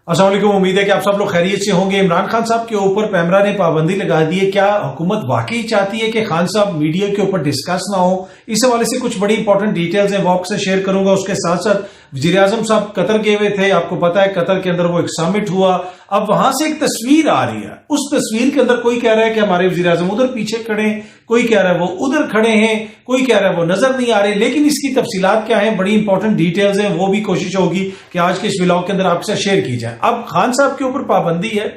अस्सलाम वालेकुम। उम्मीद है कि आप सब लोग खैरियत से होंगे। इमरान खान साहब के ऊपर पैमरा ने पाबंदी लगा दी है। क्या हुकूमत वाकई चाहती है कि खान साहब मीडिया के ऊपर डिस्कस ना हो? इस हवाले से कुछ बड़ी इंपॉर्टेंट डिटेल्स हैं, वो आपसे शेयर करूंगा। उसके साथ साथ वजीर आजम साहब कतर गए हुए थे, आपको पता है कतर के अंदर वो एक समिट हुआ। अब वहां से एक तस्वीर आ रही है, उस तस्वीर के अंदर कोई कह रहा है कि हमारे वजीर आजम उधर पीछे खड़े हैं, कोई कह रहा है वो उधर खड़े हैं, कोई कह रहा है वो नजर नहीं आ रहे। लेकिन इसकी तफसीलात क्या है, बड़ी इंपॉर्टेंट डिटेल्स हैं, वो भी कोशिश होगी कि आज के इस व्लॉग के अंदर आपके साथ शेयर की जाए। अब खान साहब के ऊपर पाबंदी है,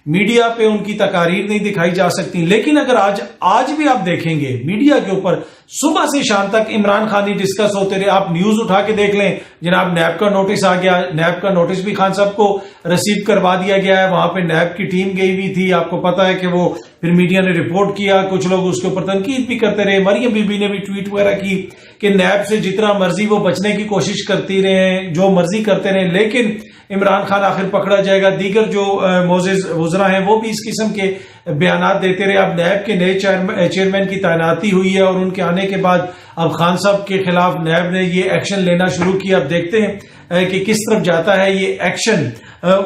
मीडिया पे उनकी तकारीर नहीं दिखाई जा सकती। लेकिन अगर आज भी आप देखेंगे मीडिया के ऊपर सुबह से शाम तक इमरान खान ही डिस्कस होते रहे। आप न्यूज उठा के देख लें, जनाब नैब का नोटिस आ गया, नैब का नोटिस भी खान साहब को रिसीव करवा दिया गया है। वहां पे नैब की टीम गई हुई थी, आपको पता है कि वो फिर मीडिया ने रिपोर्ट किया, कुछ लोग उसके ऊपर तनकीद भी करते रहे। मरियम बीबी ने भी ट्वीट वगैरह की कि नैब से जितना मर्जी वो बचने की कोशिश करती रहे, जो मर्जी करते रहे, लेकिन इमरान खान आखिर पकड़ा जाएगा। दीगर जो मोजिज वज़रा हैं वो भी इस किस्म के बयानात देते रहे। अब नैब के नए चेयरमैन की तैनाती हुई है और उनके आने के बाद अब खान साहब के खिलाफ नैब ने ये एक्शन लेना शुरू किया। अब देखते हैं कि किस तरफ जाता है ये एक्शन।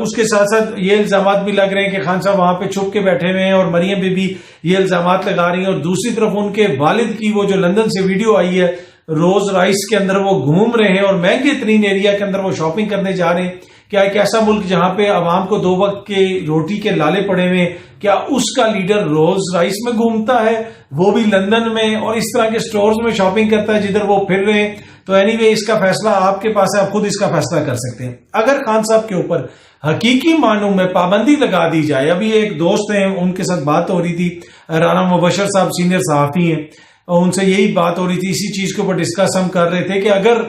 उसके साथ साथ ये इल्जाम भी लग रहे हैं कि खान साहब वहां पे छुप के बैठे हुए हैं और मरियम बीबी ये इल्जाम लगा रही हैं। और दूसरी तरफ उनके वालिद की वो जो लंदन से वीडियो आई है, रोज राइस के अंदर वो घूम रहे हैं और महंगे तरीन एरिया के अंदर वो शॉपिंग करने जा रहे हैं। क्या एक ऐसा मुल्क जहां पे आवाम को 2 वक्त के रोटी के लाले पड़े हुए, क्या उसका लीडर रोज राइस में घूमता है, वो भी लंदन में, और इस तरह के स्टोर्स में शॉपिंग करता है जिधर वो फिर रहे हैं? तो एनीवे इसका फैसला आपके पास है, आप खुद इसका फैसला कर सकते हैं। अगर खान साहब के ऊपर हकीकी मानों में पाबंदी लगा दी जाए, अभी एक दोस्त हैं उनके साथ बात हो रही थी, राना मुबशर साहब सीनियर सहाफी हैं, उनसे यही बात हो रही थी, इसी चीज के ऊपर डिस्कस हम कर रहे थे कि अगर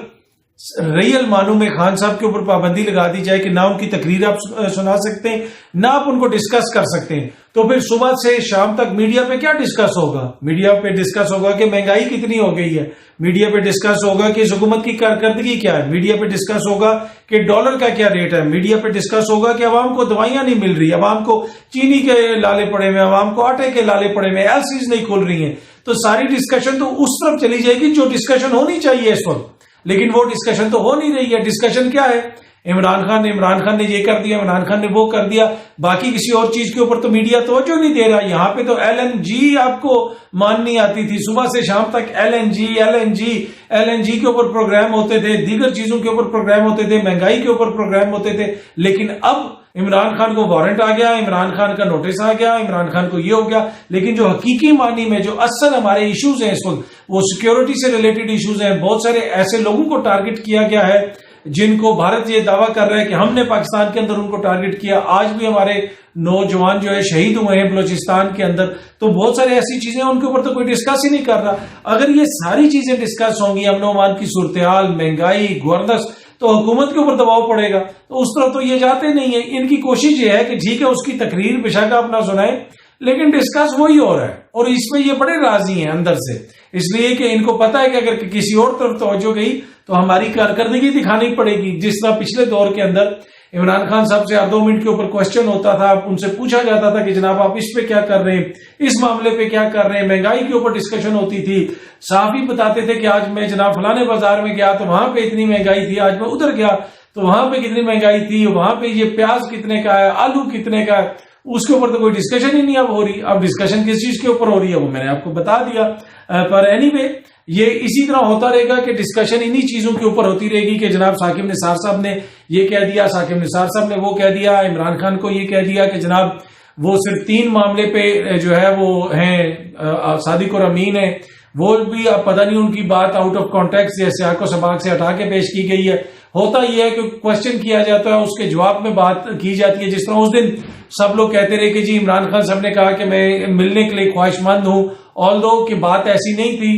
रियल मानों में खान साहब के ऊपर पाबंदी लगा दी जाए कि ना उनकी तकरीर आप सुना सकते हैं, ना आप उनको डिस्कस कर सकते हैं, तो फिर सुबह से शाम तक मीडिया पे क्या डिस्कस होगा? मीडिया पे डिस्कस होगा कि महंगाई कितनी हो गई है, मीडिया पे डिस्कस होगा कि इस हुकूमत की कारकर्दगी क्या है, मीडिया पे डिस्कस होगा कि डॉलर का क्या रेट है, मीडिया पे डिस्कस होगा कि अवाम को दवाइयां नहीं मिल रही, अवाम को चीनी के लाले पड़े हुए, अवाम को आटे के लाले पड़े हुए, एलसीज नहीं खुल रही है। तो सारी डिस्कशन तो उस तरफ चली जाएगी जो डिस्कशन होनी चाहिए इस वक्त, लेकिन वो डिस्कशन तो हो नहीं रही है। डिस्कशन क्या है? इमरान खान ने ये कर दिया, इमरान खान ने वो कर दिया, बाकी किसी और चीज के ऊपर तो मीडिया तवज्जो नहीं दे रहा। यहाँ पे तो LNG आपको माननी आती थी, सुबह से शाम तक LNG के ऊपर प्रोग्राम होते थे, दीगर चीजों के ऊपर प्रोग्राम होते थे, महंगाई के ऊपर प्रोग्राम होते थे। लेकिन अब इमरान खान को वारंट आ गया, इमरान खान का नोटिस आ गया, इमरान खान को ये हो गया। लेकिन जो हकीकी मानी में जो असल हमारे इश्यूज हैं इस वक्त, वो सिक्योरिटी से रिलेटेड इश्यूज हैं। बहुत सारे ऐसे लोगों को टारगेट किया गया है जिनको भारत ये दावा कर रहा है कि हमने पाकिस्तान के अंदर उनको टारगेट किया। आज भी हमारे नौजवान जो है शहीद हुए हैं बलोचिस्तान के अंदर। तो बहुत सारी ऐसी चीजें उनके ऊपर तो कोई डिस्कस ही नहीं कर रहा। अगर ये सारी चीजें डिस्कस होंगी, अमन अमान की सूरत हाल, महंगाई, गवर्नेंस, तो हुकूमत के ऊपर दबाव पड़ेगा। तो उस तरफ तो ये जाते नहीं है। इनकी कोशिश ये है कि ठीक है उसकी तकरीर बेशक अपना सुनाए, लेकिन डिस्कस वही हो रहा है और इसमें ये बड़े राजी हैं अंदर से, इसलिए कि इनको पता है कि अगर किसी और तरफ तवज्जो गई तो हमारी कारकर्दगी दिखानी पड़ेगी। जिस तरह पिछले दौर के अंदर इमरान खान साहब से हर 2 मिनट के ऊपर क्वेश्चन होता था, उनसे पूछा जाता था कि जनाब आप इस पे क्या कर रहे हैं, इस मामले पे क्या कर रहे हैं, महंगाई के ऊपर डिस्कशन होती थी। साहब ही बताते थे कि आज मैं जनाब फलाने बाजार में गया तो वहां पे इतनी महंगाई थी, आज मैं उधर गया तो वहां पे कितनी महंगाई थी, वहां पे ये प्याज कितने का है, आलू कितने का है, उसके ऊपर तो कोई डिस्कशन ही नहीं अब हो रही। अब डिस्कशन किस चीज के ऊपर हो रही है वो मैंने आपको बता दिया। पर एनीवे ये इसी तरह होता रहेगा कि डिस्कशन इन्हीं चीजों के ऊपर होती रहेगी कि जनाब साकिब निसार साहब ने ये कह दिया, साकिब निसार साहब ने वो कह दिया, इमरान खान को ये कह दिया कि जनाब वो सिर्फ 3 मामले पे जो है वो हैं सादिक और अमीन है, वो भी अब पता नहीं उनकी बात आउट ऑफ कॉन्टेक्स्ट या सियाको सबाक से हटा के पेश की गई है। होता ये है कि क्वेश्चन किया जाता है, उसके जवाब में बात की जाती है। जिस तरह उस दिन सब लोग कहते रहे कि जी इमरान खान साहब ने कहा कि मैं मिलने के लिए ख्वाहिशमंद हूं, ऑल्दो कि बात ऐसी नहीं थी।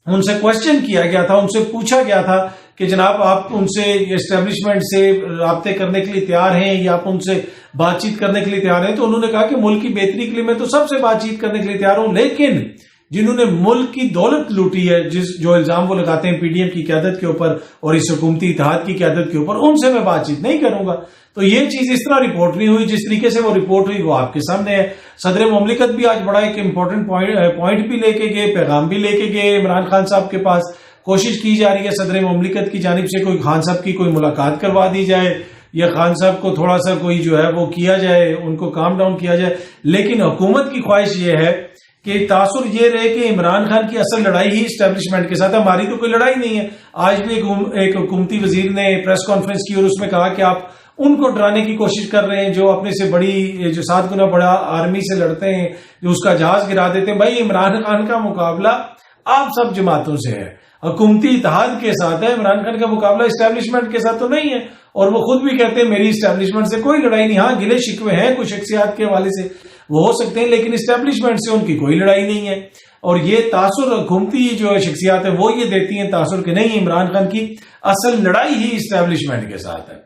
उनसे क्वेश्चन किया गया था, उनसे पूछा गया था कि जनाब आप उनसे एस्टेब्लिशमेंट से राब्ते करने के लिए तैयार हैं या आप उनसे बातचीत करने के लिए तैयार हैं? तो उन्होंने कहा कि मुल्क की बेहतरी के लिए मैं तो सबसे बातचीत करने के लिए तैयार हूं, लेकिन जिन्होंने मुल्क की दौलत लूटी है, जो इल्जाम वो लगाते हैं पीडीएम की क़यादत के ऊपर और इस हुकूमती इत्तेहाद की क़यादत के ऊपर, उनसे मैं बातचीत नहीं करूंगा। तो ये चीज इस तरह रिपोर्ट नहीं हुई, जिस तरीके से वो रिपोर्ट हुई वो आपके सामने है। सदर मुमलिकत भी आज बड़ा एक इंपॉर्टेंट पॉइंट भी लेके गए, पैगाम भी लेके गए इमरान खान साहब के पास। कोशिश की जा रही है सदर मुमलिकत की जानिब से कोई खान साहब की कोई मुलाकात करवा दी जाए, یا خان صاحب کو تھوڑا سا کوئی جو ہے وہ کیا جائے، ان کو کام ڈاؤن کیا جائے، لیکن حکومت کی خواہش یہ ہے کہ تاثر یہ رہے کہ عمران خان کی اصل لڑائی ہی اسٹیبلشمنٹ کے ساتھ ہے. ہماری تو کوئی لڑائی نہیں ہے. آج بھی ایک حکومتی وزیر نے پریس کانفرنس کی اور اس میں کہا کہ آپ ان کو ڈرانے کی کوشش کر رہے ہیں جو اپنے سے بڑی، جو 7 گنا بڑا آرمی سے لڑتے ہیں، جو اس کا جہاز گرا دیتے ہیں. بھائی عمران خان کا مقابلہ آپ سب جماعتوں سے ہے، حکومتی اتحاد کے ساتھ ہے. عمران خان کا مقابلہ اسٹیبلشمنٹ کے ساتھ تو نہیں ہے، اور وہ خود بھی کہتے ہیں میری اسٹیبلشمنٹ سے کوئی لڑائی نہیں. ہاں گلے شکوے ہیں کچھ شخصیات کے حوالے سے، وہ ہو سکتے ہیں، لیکن اسٹیبلشمنٹ سے ان کی کوئی لڑائی نہیں ہے. اور یہ تاثر حکومتی جو شخصیات ہیں وہ یہ دیتی ہیں تاثر کہ نہیں، عمران خان کی اصل لڑائی ہی اسٹیبلشمنٹ کے ساتھ ہے.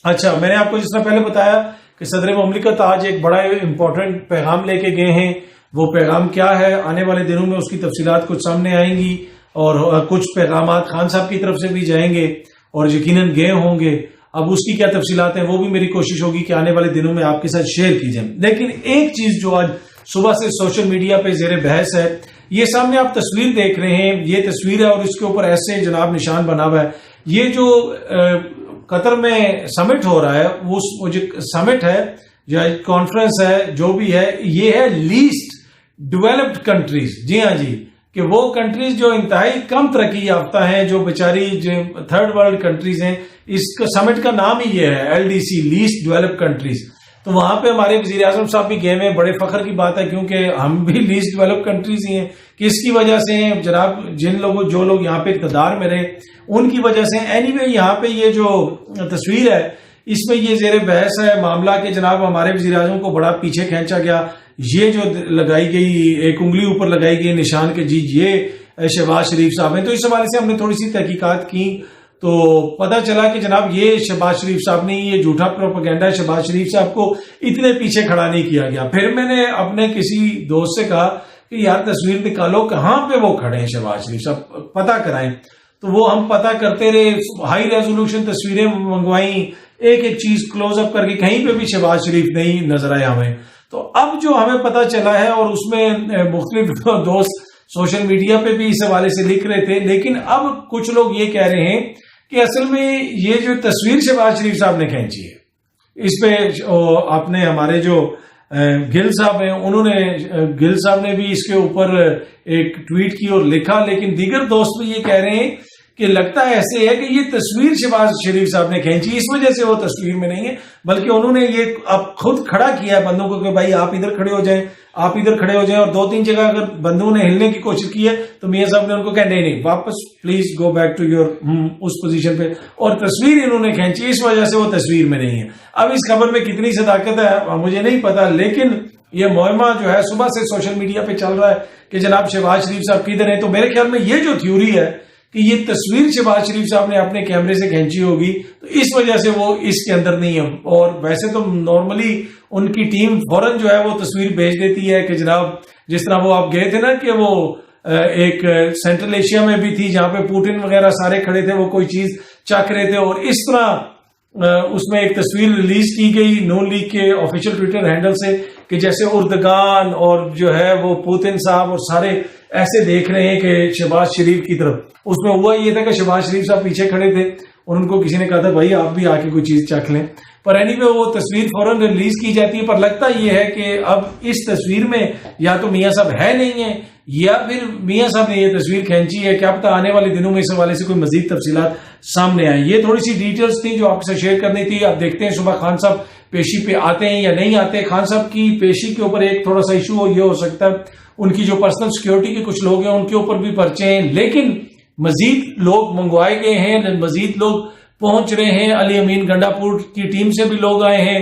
اچھا، میں نے آپ کو جس طرح پہلے بتایا کہ صدر مملکت آج ایک بڑا امپورٹنٹ پیغام لے کے گئے ہیں. وہ پیغام کیا ہے؟ آنے والے دنوں میں اس کی تفصیلات کچھ سامنے آئیں گی، اور کچھ پیغامات خان صاحب کی طرف سے بھی جائیں گے اور یقیناً گئے ہوں گے. اب اس کی کیا تفصیلات ہیں وہ بھی میری کوشش ہوگی کہ آنے والے دنوں میں آپ کے ساتھ شیئر کی جائیں. لیکن ایک چیز جو آج صبح سے سوشل میڈیا پہ زیر بحث ہے، یہ سامنے آپ تصویر دیکھ رہے ہیں، یہ تصویر ہے اور اس کے اوپر ایسے جناب نشان بنا ہوا ہے. یہ جو قطر میں سمٹ ہو رہا ہے، وہ جو سمٹ ہے یا کانفرنس ہے جو بھی ہے، یہ ہے لیسٹ ڈیولپڈ کنٹریز. جی ہاں جی، کہ وہ کنٹریز جو انتہائی کم ترقی یافتہ ہیں، جو بیچاری تھرڈ ورلڈ کنٹریز ہیں. اس سمٹ کا نام ہی یہ ہے LDC، لیسٹ ڈیولپڈ کنٹریز. تو وہاں پہ ہمارے وزیر اعظم صاحب بھی گئے ہیں. بڑے فخر کی بات ہے کیونکہ ہم بھی لیسٹ ڈیولپڈ کنٹریز ہی ہیں. کس کی وجہ سے ہیں جناب؟ جو لوگ یہاں پہ اقتدار میں رہے ان کی وجہ سے. اینی وے یہاں پہ یہ جو تصویر ہے اس میں یہ زیر بحث ہے معاملہ کہ جناب ہمارے وزیر اعظم کو بڑا پیچھے کھینچا گیا. یہ جو لگائی گئی ایک انگلی اوپر لگائی گئی نشان کے جی یہ شہباز شریف صاحب ہیں. تو اس حوالے سے ہم نے تھوڑی سی تحقیقات کی تو پتہ چلا کہ جناب یہ شہباز شریف صاحب نے، یہ جھوٹا پروپیگنڈا ہے. شہباز شریف صاحب کو اتنے پیچھے کھڑا نہیں کیا گیا. پھر میں نے اپنے کسی دوست سے کہا کہ یار تصویر نکالو کہاں پہ وہ کھڑے ہیں شہباز شریف صاحب، پتہ کرائیں. تو وہ ہم پتہ کرتے رہے، ہائی ریزولوشن تصویریں منگوائیں، ایک ایک چیز کلوز اپ کر کے، کہیں پہ بھی شہباز شریف نہیں نظر آیا ہمیں. تو اب جو ہمیں پتہ چلا ہے، اور اس میں مختلف دوست سوشل میڈیا پہ بھی اس حوالے سے لکھ رہے تھے، لیکن اب کچھ لوگ یہ کہہ رہے ہیں کہ اصل میں یہ جو تصویر شہباز شریف صاحب نے کھینچی ہے، اس پہ آپ نے ہمارے جو گل صاحب ہیں، انہوں نے گل صاحب نے بھی اس کے اوپر ایک ٹویٹ کی اور لکھا. لیکن دیگر دوست بھی یہ کہہ رہے ہیں کہ لگتا ہے ایسے ہے کہ یہ تصویر شہباز شریف صاحب نے کھینچی، اس وجہ سے وہ تصویر میں نہیں ہے، بلکہ انہوں نے یہ اب خود کھڑا کیا ہے بندوں کو کہ بھائی آپ ادھر کھڑے ہو جائیں، آپ ادھر کھڑے ہو جائیں. اور 2-3 جگہ اگر بندوں نے ہلنے کی کوشش کی ہے تو میاں صاحب نے ان کو کہا نہیں واپس please go back to your اس پوزیشن پہ، اور تصویر انہوں نے کھینچی، اس وجہ سے وہ تصویر میں نہیں ہے. اب اس خبر میں کتنی صداقت ہے مجھے نہیں پتا، لیکن یہ مہمہ جو ہے صبح سے سوشل میڈیا پہ چل رہا ہے کہ جناب شہباز شریف صاحب کدھر ہیں. تو میرے خیال میں یہ جو تھیوری ہے کہ یہ تصویر شہباز شریف صاحب نے اپنے کیمرے سے کھینچی ہوگی تو اس وجہ سے وہ اس کے اندر نہیں ہے. اور ویسے تو نارملی ان کی ٹیم فوراً جو ہے وہ تصویر بھیج دیتی ہے کہ جناب جس طرح وہ آپ گئے تھے نا کہ وہ ایک سینٹرل ایشیا میں بھی تھی جہاں پہ پوٹن وغیرہ سارے کھڑے تھے، وہ کوئی چیز چکھ رہے تھے، اور اس طرح اس میں ایک تصویر ریلیز کی گئی نون لیگ کے آفیشیل ٹویٹر ہینڈل سے کہ جیسے اردگان اور جو ہے وہ پوتن صاحب اور سارے ایسے دیکھ رہے ہیں کہ شہباز شریف کی طرف. اس میں ہوا یہ تھا کہ شہباز شریف صاحب پیچھے کھڑے تھے اور ان کو کسی نے کہا تھا بھائی آپ بھی آ کے کوئی چیز چکھ لیں. پر اینی وے وہ تصویر فوراً ریلیز کی جاتی ہے. پر لگتا یہ ہے کہ اب اس تصویر میں یا تو میاں صاحب ہے نہیں ہے یا پھر میاں صاحب نے یہ تصویر کھینچی ہے. کیا پتہ آنے والے دنوں میں اس حوالے سے کوئی مزید تفصیلات سامنے آئیں. یہ تھوڑی سی ڈیٹیلز تھی جو آپ کے ساتھ شیئر کرنی تھی. آپ دیکھتے ہیں صبح خان صاحب پیشی پہ آتے ہیں یا نہیں آتے. خان صاحب کی پیشی کے اوپر ایک تھوڑا سا ایشو یہ ہو سکتا ہے ان کی جو پرسنل سیکیورٹی کے کچھ لوگ ہیں ان کے اوپر بھی پرچے ہیں، لیکن مزید لوگ منگوائے گئے ہیں، مزید لوگ پہنچ رہے ہیں. علی امین گنڈا پور کی ٹیم سے بھی لوگ آئے ہیں،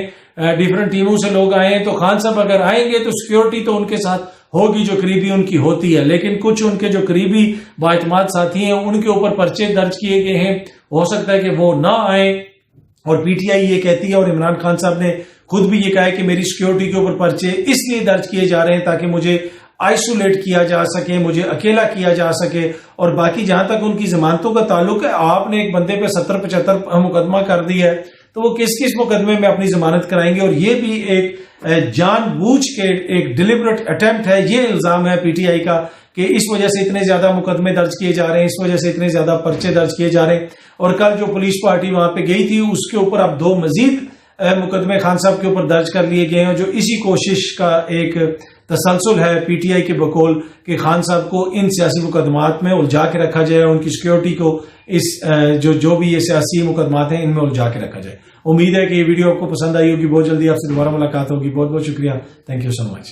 ڈیفرنٹ ٹیموں سے لوگ آئے ہیں. تو خان صاحب اگر آئیں گے تو سیکیورٹی تو ان کے ساتھ ہوگی جو قریبی ان کی ہوتی ہے، لیکن کچھ ان کے جو قریبی بااعتماد ساتھی ہیں ان کے اوپر پرچے درج کیے گئے ہیں. ہو سکتا ہے کہ وہ نہ آئیں. اور پی ٹی آئی یہ کہتی ہے اور عمران خان صاحب نے خود بھی یہ کہا ہے کہ میری سیکیورٹی کے اوپر پرچے اس لیے درج کیے جا رہے ہیں تاکہ مجھے آئسولیٹ کیا جا سکے، مجھے اکیلا کیا جا سکے. اور باقی جہاں تک ان کی ضمانتوں کا تعلق ہے، آپ نے ایک بندے پہ 70-75 مقدمہ کر دیا ہے تو وہ کس کس مقدمے میں اپنی ضمانت کرائیں گے. اور یہ بھی ایک جان بوجھ کے ایک ڈیلیبریٹ اٹیمپٹ ہے، یہ الزام ہے پی ٹی آئی کا کہ اس وجہ سے اتنے زیادہ مقدمے درج کیے جا رہے ہیں، اس وجہ سے اتنے زیادہ پرچے درج کیے جا رہے ہیں. اور کل جو پولیس پارٹی وہاں پہ گئی تھی اس کے اوپر اب 2 مزید مقدمے خان صاحب کے اوپر درج کر لیے گئے ہیں، جو اسی کوشش کا ایک تسلسل ہے پی ٹی آئی کے بقول کہ خان صاحب کو ان سیاسی مقدمات میں الجھا کے رکھا جائے، ان کی سیکیورٹی کو اس جو بھی یہ سیاسی مقدمات ہیں ان میں الجھا کے رکھا جائے. امید ہے کہ یہ ویڈیو آپ کو پسند آئی ہوگی. بہت جلدی آپ سے دوبارہ ملاقات ہوگی. بہت بہت شکریہ. Thank you so much.